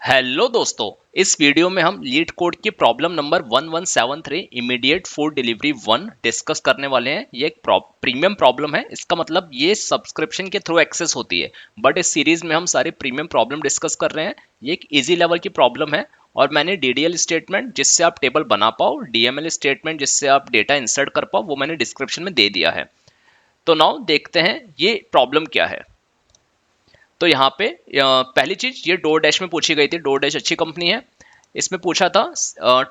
Hello दोस्तों, इस video में हम लीड कोड की problem number 1173 immediate food delivery 1 discuss करने वाले हैं। ये एक प्रीमियम प्रॉब्लम है। इसका मतलब ये सब्सक्रिप्शन के थ्रू एक्सेस होती है, बट इस सीरीज में हम सारी प्रीमियम प्रॉब्लम डिस्कस कर रहे हैं। ये एक इजी लेवल की प्रॉब्लम है और मैंने डीडीएल स्टेटमेंट जिससे आप टेबल बना पाओ, डीएमएल स्टेटमेंट जिससे आप डेटा इंसर्ट कर पाओ, वो मैंने डिस्क्रिप्शन में दे दिया है। तो नाउ देखते हैं ये प्रॉब्लम क्या है। तो यहाँ पे पहली चीज ये डोर डैश में पूछी गई थी। डोर डैश अच्छी कंपनी है। इसमें पूछा था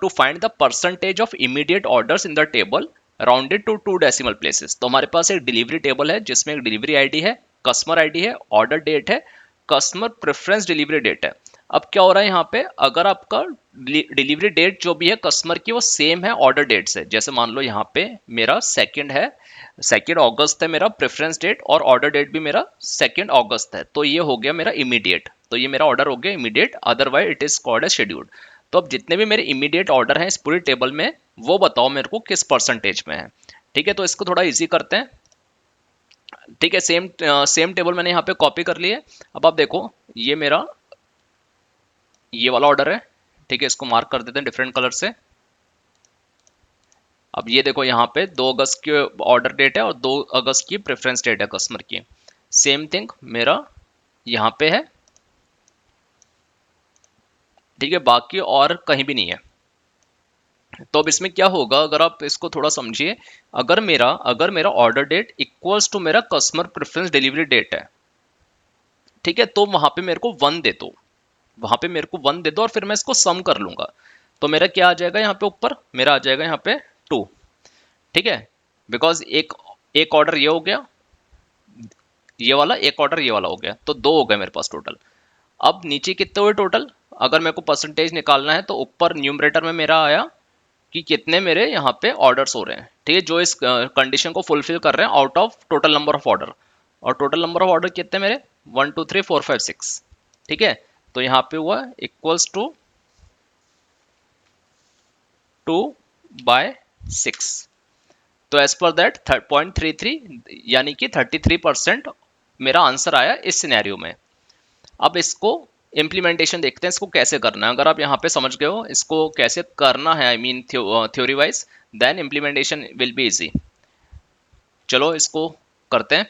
to find the percentage of immediate orders in the table rounded to 2 decimal places. तो हमारे पास एक डिलीवरी टेबल है जिसमें एक डिलीवरी आईडी है, कस्टमर आईडी है, ऑर्डर डेट है, कस्टमर प्रेफरेंस डिलीवरी डेट है। अब क्या हो रहा है यहाँ पे, अगर आपका डिलीवरी डेट जो भी है कस्टमर की वो सेम है ऑर्डर डेट से, जैसे मान लो यहाँ पे मेरा सेकंड है, 2 अगस्त है मेरा प्रेफरेंस डेट और ऑर्डर डेट भी मेरा 2 अगस्त है, तो ये हो गया मेरा इमीडिएट। तो ये मेरा ऑर्डर हो गया immediate, otherwise it is called as scheduled. तो अब जितने भी मेरे इमीडिएट ऑर्डर हैं इस पूरी टेबल में, वो बताओ मेरे को किस परसेंटेज में है। ठीक है, तो इसको थोड़ा इजी करते हैं। ठीक है, सेम टेबल मैंने यहाँ पे कॉपी कर ली है। अब आप देखो, ये मेरा ये वाला ऑर्डर है। ठीक है, इसको मार्क कर देते हैं डिफरेंट कलर से। अब ये देखो यहाँ पे 2 अगस्त की ऑर्डर डेट है और 2 अगस्त की प्रेफरेंस डेट है कस्टमर की। सेम थिंग मेरा यहाँ पे है। ठीक है, बाकी और कहीं भी नहीं है। तो अब इसमें क्या होगा, अगर आप इसको थोड़ा समझिए, अगर मेरा ऑर्डर डेट इक्वल्स टू मेरा कस्टमर प्रेफरेंस डिलीवरी डेट है, ठीक है, तो वहां पे मेरे को 1 दे दो। वहां पे मेरे को 1 दे दो और फिर मैं इसको सम कर लूंगा। तो मेरा क्या आ जाएगा यहाँ पे, ऊपर मेरा आ जाएगा यहाँ पे 2। ठीक है, बिकॉज एक एक ऑर्डर ये हो गया, ये वाला एक ऑर्डर ये वाला हो गया, तो 2 हो गए मेरे पास टोटल। अब नीचे कितने हुए टोटल, अगर मेरे को परसेंटेज निकालना है तो ऊपर न्यूमरेटर में मेरा आया कि कितने मेरे यहाँ पे ऑर्डर्स हो रहे हैं। ठीक है, जो इस कंडीशन को फुलफिल कर रहे हैं out of total number of order. और टोटल नंबर ऑफ ऑर्डर कितने मेरे, 1 2 3 4 5 6। ठीक है, तो यहाँ पे हुआ इक्वल्स टू 2/6। तो एज पर दैट 0.33 यानी कि 33% मेरा आंसर आया इस सिनेरियो में। अब इसको इम्प्लीमेंटेशन देखते हैं, इसको कैसे करना है। अगर आप यहाँ पे समझ गए हो इसको कैसे करना है, I mean theory wise, then implementation will be easy. चलो इसको करते हैं।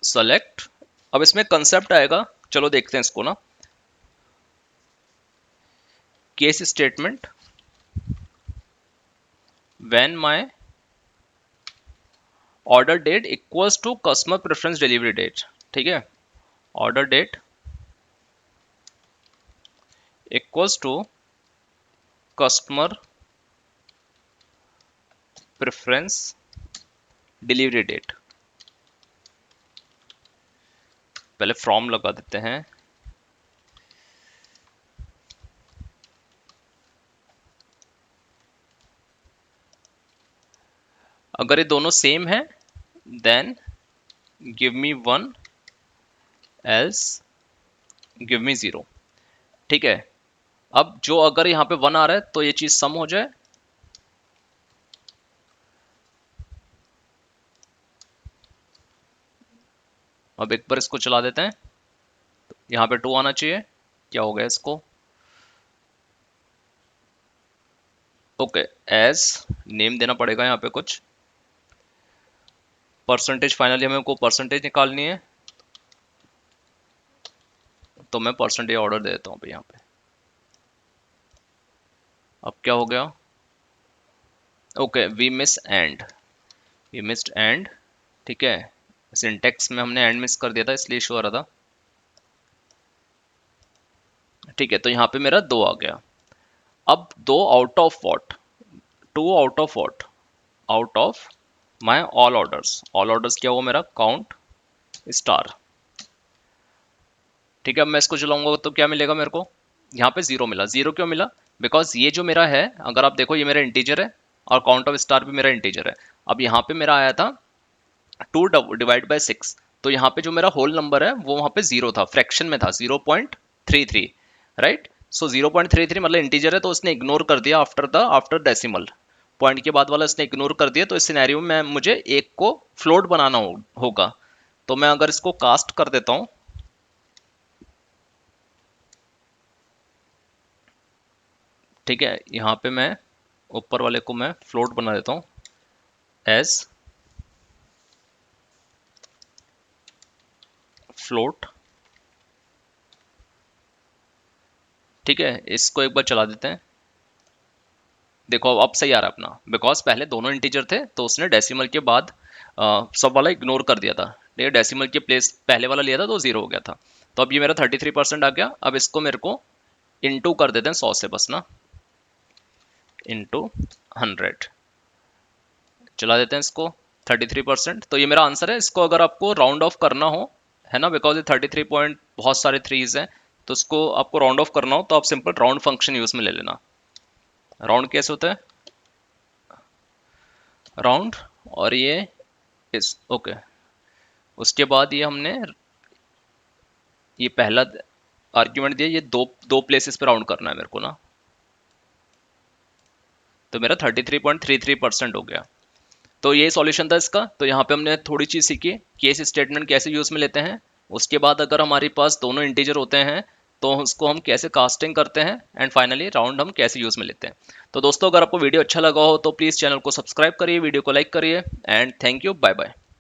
सेलेक्ट, अब इसमें कंसेप्ट आएगा, चलो देखते हैं इसको ना। Case statement, when my order date equals to customer preference delivery date. ठीक है, order date equals to customer preference delivery date. पहले फ्रॉम लगा देते हैं। अगर ये दोनों सेम है then give me 1, else give me 0। ठीक है, अब जो अगर यहाँ पे 1 आ रहा है तो ये चीज सम हो जाए। अब एक बार इसको चला देते हैं, यहाँ पे 2 आना चाहिए। क्या हो गया इसको, ओके, एज नेम देना पड़ेगा यहाँ पे कुछ परसेंटेज। फाइनली हमें को परसेंटेज निकालनी है, तो मैं परसेंटेज ऑर्डर दे देता हूँ यहाँ पे। अब क्या हो गया, ओके, वी मिस्ड एंड। ठीक है, सिंटेक्स में हमने एंड मिस कर दिया था इसलिए इशू आ रहा था। ठीक है, तो यहाँ पे मेरा 2 आ गया। अब 2 out of what, 2 out of what, out of my all orders. All orders क्या हुआ मेरा, काउंट स्टार। ठीक है, अब मैं इसको चलाऊंगा तो क्या मिलेगा मेरे को, यहाँ पे 0 मिला। 0 क्यों मिला, बिकॉज ये जो मेरा है, अगर आप देखो ये मेरा इंटीजर है और काउंट ऑफ स्टार भी मेरा इंटीजर है। अब यहाँ पे मेरा आया था 2 डिवाइड बाय 6, तो यहाँ पे जो मेरा होल नंबर है वो वहाँ पे 0 था, फ्रैक्शन में था 0.33, राइट। सो 0.33 मतलब इंटीजर है, तो उसने इग्नोर कर दिया आफ्टर डेसिमल। पॉइंट के बाद वाला इसने इग्नोर कर दिया, तो इस सिनेरियो में मुझे एक को फ्लोट बनाना होगा। तो मैं अगर इसको कास्ट कर देता हूं, ठीक है, यहां पे मैं ऊपर वाले को मैं फ्लोट बना देता हूं एज फ्लोट। ठीक है, इसको एक बार चला देते हैं। देखो अब सही आ रहा है अपना, बिकॉज पहले दोनों इंटीजर थे तो उसने डेसिमल के बाद सब वाला इग्नोर कर दिया था। ठीक है, डेसिमल के प्लेस पहले वाला लिया था तो 0 हो गया था। तो अब ये मेरा 33% आ गया। अब इसको मेरे को इंटू कर देते हैं 100 से बस ना, इंटू 100 चला देते हैं इसको। 33%, तो ये मेरा आंसर है। इसको अगर आपको राउंड ऑफ करना हो, है ना, बिकॉज ये 33 पॉइंट बहुत सारे थ्रीज हैं, तो इसको आपको राउंड ऑफ करना हो तो आप सिंपल राउंड फंक्शन यूज में ले लेना। राउंड कैसे होता है, राउंड, और ये इस ओके। उसके बाद ये हमने ये पहला आर्ग्यूमेंट दिया, ये दो दो प्लेसेस पे राउंड करना है मेरे को ना, तो मेरा 33.33% हो गया। तो ये सॉल्यूशन था इसका। तो यहाँ पे हमने थोड़ी चीज सीखी, केस स्टेटमेंट कैसे यूज में लेते हैं। उसके बाद अगर हमारे पास दोनों इंटीजर होते हैं तो उसको हम कैसे कास्टिंग करते हैं, एंड फाइनली राउंड हम कैसे यूज में लेते हैं। तो दोस्तों, अगर आपको वीडियो अच्छा लगा हो तो प्लीज चैनल को सब्सक्राइब करिए, वीडियो को लाइक करिए, and thank you, bye bye.